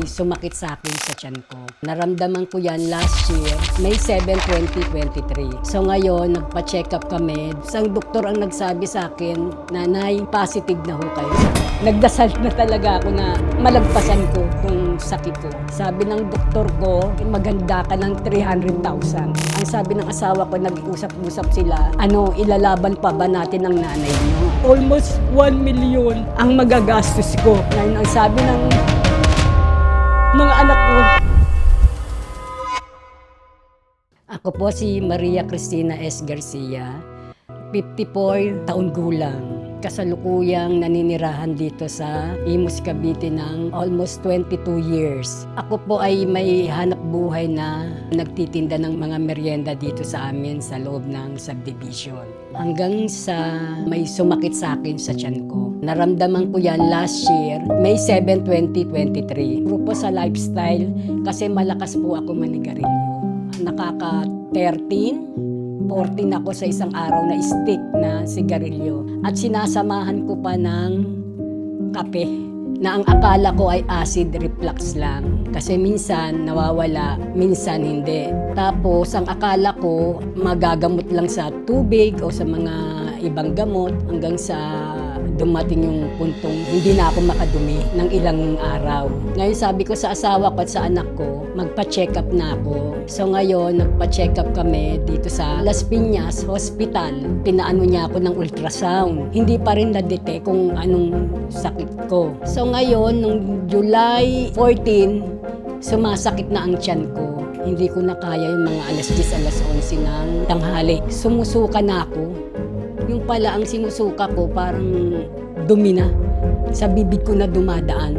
may sumakit sa akin sa tiyan ko. Naramdaman ko yan last year, May 7, 2023. So ngayon, nagpa-check up kami. Isang doktor ang nagsabi sa akin, "Nanay, positive na ho kayo." Nagdasal na talaga ako na malagpasan ko kung sakit ko. Sabi ng doktor ko, maganda ka ng 300,000. Ang sabi ng asawa ko, nag-usap-usap sila, ilalaban pa ba natin ang nanay niyo? Almost 1 million ang magagastos ko. Ngayon, ang sabi ng mga anak ko, ako po si Maria Cristina S. Garcia, 54 taon gulang. Kasalukuyang naninirahan dito sa Imus, Cavite ng almost 22 years. Ako po ay may hanap buhay na nagtitinda ng mga merienda dito sa amin sa loob ng subdivision. Hanggang sa may sumakit sa akin sa tiyan ko. Naramdaman ko yan last year, May 7, 2023. Grupo sa lifestyle kasi malakas po ako manigarilyo. Nakaka-13, 14 ako sa isang araw na stick na sigarilyo. At sinasamahan ko pa ng kape na ang akala ko ay acid reflux lang. Kasi minsan nawawala, minsan hindi. Tapos ang akala ko magagamot lang sa tubig o sa mga ibang gamot hanggang sa dumating yung puntong hindi na ako makadumi ng ilang araw. Ngayon sabi ko sa asawa ko at sa anak ko, magpa-check up na ako. So ngayon, nagpa-check up kami dito sa Las Piñas Hospital. Pinaano niya ako ng ultrasound. Hindi pa rin na-detect kung anong sakit ko. So ngayon, nung July 14, sumasakit na ang tiyan ko. Hindi ko na kaya yung mga alas 10, alas 11 ng tanghali. Sumusuka na ako. Yung pala ang sinusuka ko parang dumi na. Sa bibig ko na dumadaan.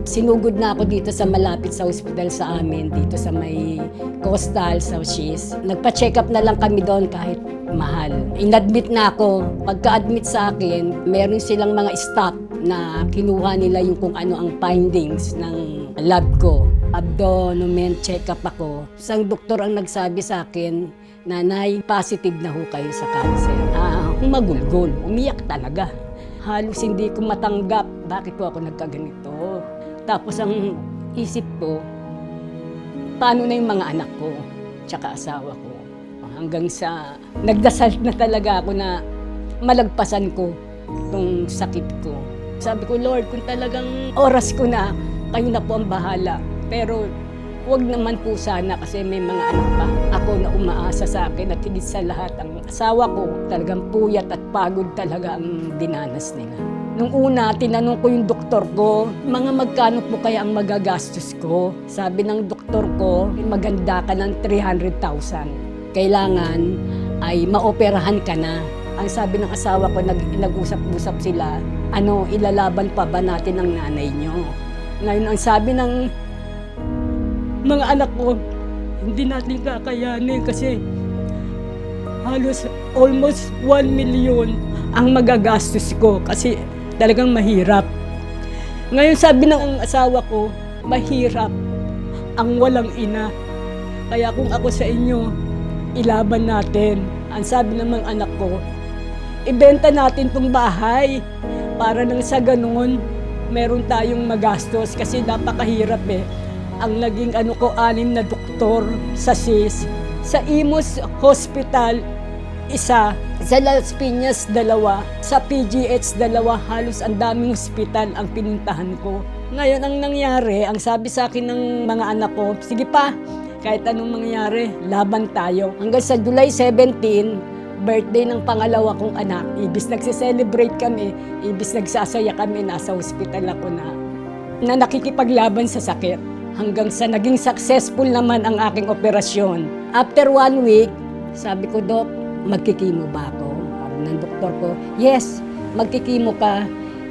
Sinugod na ako dito sa malapit sa hospital sa amin, dito sa may Coastal, South East. Nagpa-check up na lang kami doon kahit mahal. Inadmit na ako. Pagka-admit sa akin, meron silang mga staff na kinuha nila yung kung ano ang findings ng lab ko. Abdomen check-up ako. Isang doktor ang nagsabi sa akin, "Nanay, positive na ho kayo sa cancer." Humagulgol, umiyak talaga. Halos hindi ko matanggap bakit ko ako nagkaganito. Tapos ang isip ko, paano na yung mga anak ko, tsaka asawa ko. Hanggang sa nagdasal na talaga ako na malagpasan ko itong sakit ko. Sabi ko, Lord, kung talagang oras ko na, kayo na po ang bahala. Pero huwag naman po sana kasi may mga anak pa ako na umaasa sa akin at higit sa lahat ang asawa ko talagang puyat at pagod talaga ang dinanas nila. Nung una, tinanong ko yung doktor ko, mga magkano po kaya ang magagastos ko? Sabi ng doktor ko, maganda ka ng 300,000. Kailangan ay maoperahan ka na. Ang sabi ng asawa ko, nag-usap-usap sila, ilalaban pa ba natin ang nanay niyo? Ngayon, ang sabi ng mga anak ko, hindi natin kakayanin kasi halos almost 1 million ang magagastos ko kasi talagang mahirap. Ngayon sabi ng asawa ko, mahirap ang walang ina. Kaya kung ako sa inyo, ilaban natin. Ang sabi ng mga anak ko, ibenta natin tong bahay para nang sa ganun, meron tayong magastos kasi napakahirap eh. Ang naging 6 na doktor sa SIS, sa Imus Hospital, 1, sa Las Piñas 2, sa PGH 2, halos ang daming hospital ang pinuntahan ko. Ngayon ang nangyari, ang sabi sa akin ng mga anak ko, sige pa, kahit anong mangyari, laban tayo. Hanggang sa July 17, birthday ng pangalawa kong anak, ibis nagse-celebrate kami, ibis nagsasaya kami, nasa hospital ako na nakikipaglaban sa sakit. Hanggang sa naging successful naman ang aking operasyon. After 1 week, sabi ko, Dok, magkikimo ba ako? Sabi ng doktor ko, yes, magkikimo ka.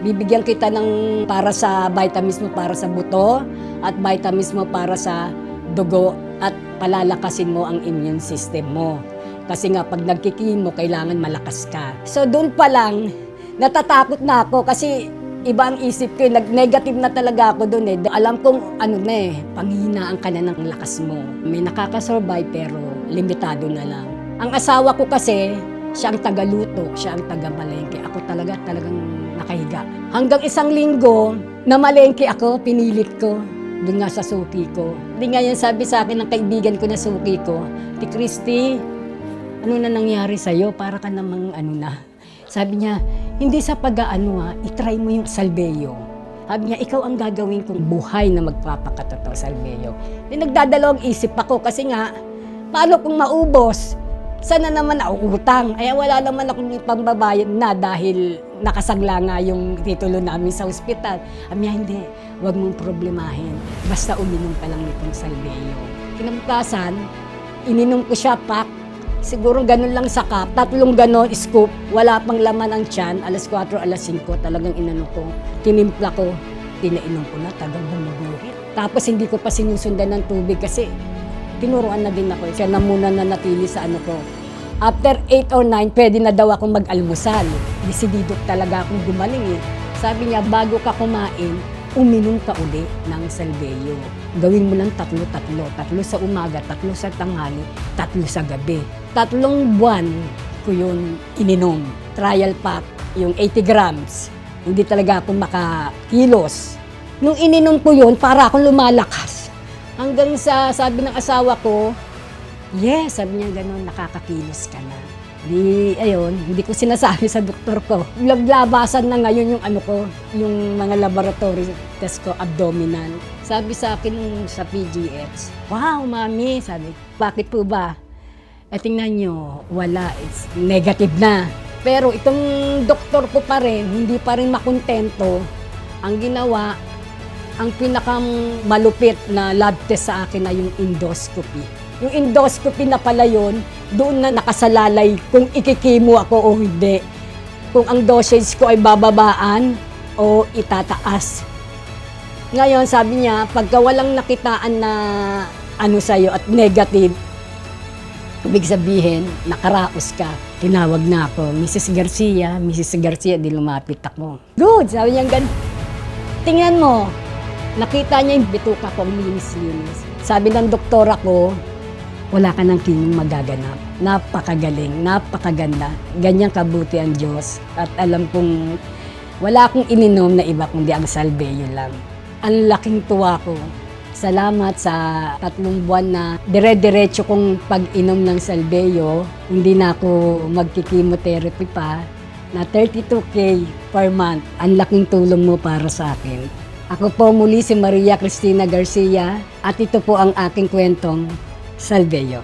Bibigyan kita ng para sa vitamins mo para sa buto at vitamins mo para sa dugo at palalakasin mo ang immune system mo. Kasi nga pag nagkikimo, kailangan malakas ka. So doon pa lang, natatakot na ako kasi iba ang isip ko, nag-negative na talaga ako doon eh. Alam kong panghihinaan ka na ng lakas mo. May nakakasurvive pero limitado na lang. Ang asawa ko kasi, siya ang tagaluto, siya ang taga-malengke. Ako talagang nakahiga. Hanggang 1 linggo, namalengke ako, pinilit ko. doon nga sa suki ko. Di nga yan sabi sa akin ng kaibigan ko na suki ko, Ti Christy, ano na nangyari sa'yo? Para ka namang ano na. Sabi niya, hindi sa pag-aano itry mo yung salveyo. Sabi niya, ikaw ang gagawin kong buhay na magpapakatotoo salveyo. Di nagdadalawang isip ako kasi nga, paano kung maubos? Sana naman nauutang. Ay wala naman akong ipambabayad na dahil nakasagla nga yung titulo namin sa ospital. Sabi niya, hindi, huwag mong problemahin. Basta uminom ka lang nitong salveyo. Kinabukasan, ininom ko siya pak. Siguro ganun lang sa cup. 3 ganon, scoop. Wala pang laman ang tiyan. Alas 4, alas 5, talagang inano ko. Tinimpla ko. Tinainom ko na, tagang bumubuhit. Tapos hindi ko pa sinusundan ng tubig kasi tinuruan na din ako. Siya na muna na natili sa ano ko. After 8 or 9, pwede na daw akong mag-almusal. Desididok talaga akong gumaling eh. Sabi niya, bago ka kumain, uminom ka uli ng salveyo. Gawin mo lang 3 sa umaga, 3 sa tanghali, 3 sa gabi. 3 buwan ko yun ininom. Trial pack, yung 80 grams. Hindi talaga ako makakilos. Nung ininom ko yun, para akong lumalakas. Hanggang sa sabi ng asawa ko, yes, sabi niya gano'n, nakakakilos ka na. Di, ayun, hindi ko sinasabi sa doktor ko. Naglabasan na ngayon yung ano ko, yung mga laboratory test ko, abdominal. Sabi sa akin sa PGH, wow, mami, sabi, bakit po ba? Tingnan nyo, wala, it's negative na. Pero itong doktor ko pa rin, hindi pa rin makontento. Ang ginawa, ang pinakamalupit na lab test sa akin ay yung endoscopy. Yung endoscopy na pala yun, doon na nakasalalay kung ikikimo ako o hindi. Kung ang dosage ko ay bababaan o itataas. Ngayon, sabi niya, pagka walang nakitaan na ano sa'yo at negative, ibig sabihin, nakaraos ka. Tinawag na ako, Mrs. Garcia, di lumapit ako. Good, sabi niya ganun. Tingnan mo, nakita niya yung bituka ko, linis-linis. Sabi ng doktora ko, wala ka ng kimong magaganap. Napakagaling, napakaganda. Ganyan kabuti ang Diyos. At alam kong wala akong ininom na iba kundi ang salveyo lang. Ang laking tuwa ko. Salamat sa 3 buwan na dire-diretso kong pag-inom ng salveyo. Hindi na ako magki-chemotherapy pa. Na 32K per month. Ang laking tulong mo para sa akin. Ako po muli si Maria Cristina Garcia at ito po ang aking kwentong salveyo.